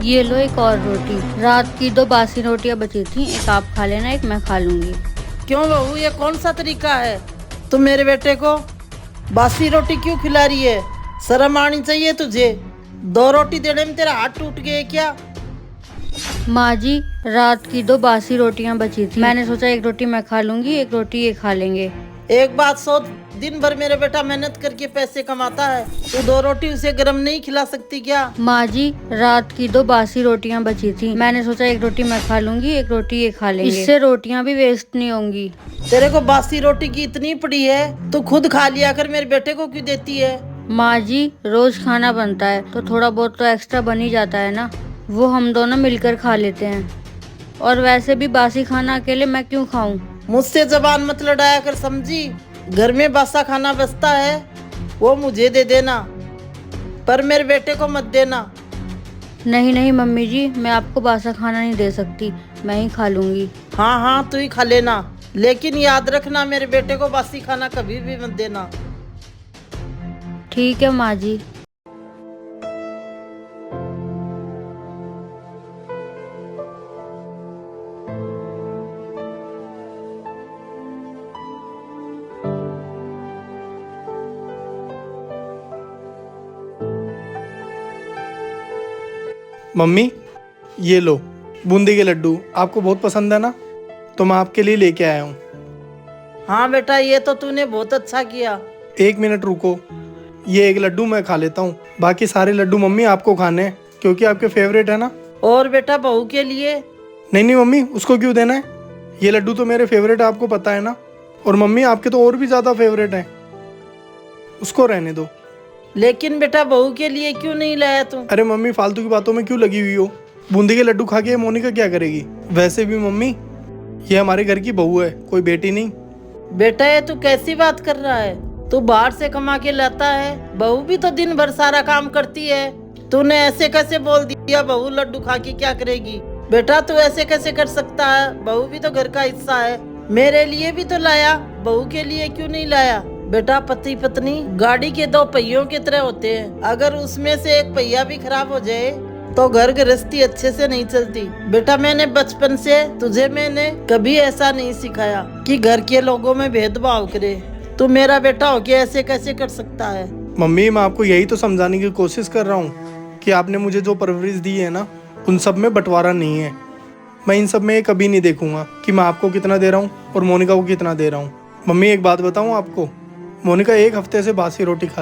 ये लो एक और रोटी। रात की 2 बासी रोटियां बची थी, एक आप खा लेना, एक मैं खा लूंगी। क्यों बहू, ये कौन सा तरीका है? तुम मेरे बेटे को बासी रोटी क्यों खिला रही है? शर्म आनी चाहिए तुझे। 2 रोटी देने में तेरा हाथ टूट गया क्या? माँ जी, रात की 2 बासी रोटियां बची थी, मैंने सोचा एक रोटी मैं खा लूंगी, एक रोटी ये खा लेंगे। एक बात सोच, दिन भर मेरे बेटा मेहनत करके पैसे कमाता है, तू 2 रोटी उसे गरम नहीं खिला सकती क्या? माँ जी, रात की 2 बासी रोटियां बची थी, मैंने सोचा एक रोटी मैं खा लूंगी, एक रोटी ये खा लेंगे, इससे रोटियां भी वेस्ट नहीं होंगी। तेरे को बासी रोटी की इतनी पड़ी है, तू खुद खा लिया कर, मेरे बेटे को क्यों देती है? माँ जी, रोज खाना बनता है तो थोड़ा बहुत तो एक्स्ट्रा बन ही जाता है ना, वो हम दोनों मिलकर खा लेते हैं। और वैसे भी बासी खाना अकेले मैं क्यों खाऊं? मुझसे जबान मत लड़ाया कर, समझी? घर में बासा खाना बचता है वो मुझे दे देना, पर मेरे बेटे को मत देना। नहीं नहीं मम्मी जी, मैं आपको बासा खाना नहीं दे सकती, मैं ही खा लूंगी। हाँ हाँ, तू ही खा लेना, लेकिन याद रखना मेरे बेटे को बासी खाना कभी भी मत देना। ठीक है माँ जी। मम्मी, ये लो बूंदी के लड्डू, आपको बहुत पसंद है ना, तो मैं आपके लिए लेके आया हूँ। हाँ बेटा, ये तो तूने बहुत अच्छा किया। 1 मिनट रुको, ये एक लड्डू मैं खा लेता हूँ, बाकी सारे लड्डू मम्मी आपको खाने हैं क्योंकि आपके फेवरेट है ना। और बेटा बहू के लिए? नहीं नहीं मम्मी, उसको क्यों देना है, ये लड्डू तो मेरे फेवरेट है, आपको पता है ना। और मम्मी आपके तो और भी ज़्यादा फेवरेट हैं, उसको रहने दो। लेकिन बेटा बहू के लिए क्यों नहीं लाया तू? अरे मम्मी, फालतू की बातों में क्यों लगी हुई हो, बूंदी के लड्डू खा के मोनिका क्या करेगी? वैसे भी मम्मी, ये हमारे घर की बहू है, कोई बेटी नहीं। बेटा ये तू कैसी बात कर रहा है? तू बाहर से कमा के लाता है, बहू भी तो दिन भर सारा काम करती है। तूने ऐसे कैसे बोल दिया बहू लड्डू खा के क्या करेगी? बेटा तू ऐसे कैसे कर सकता है? बहू भी तो घर का हिस्सा है। मेरे लिए भी तो लाया, बहू के लिए क्यों नहीं लाया? बेटा पति पत्नी गाड़ी के 2 पहियों की तरह होते हैं, अगर उसमें से एक पहिया भी खराब हो जाए तो घर गृहस्थी अच्छे से नहीं चलती। बेटा मैंने बचपन से मैंने कभी ऐसा नहीं सिखाया कि घर के लोगों में भेदभाव करे। तू मेरा बेटा होके ऐसे कैसे कर सकता है? मम्मी, मैं आपको यही तो समझाने की कोशिश कर रहा हूँ कि आपने मुझे जो परवरिश दी है ना, उन सब में बंटवारा नहीं है। मैं इन सब में ये कभी नहीं देखूंगा कि मैं आपको कितना दे रहा हूँ और मोनिका को कितना दे रहा हूँ। मम्मी एक बात बताऊँ आपको, मोनिका 1 हफ्ते से बासी रोटी खा रही है।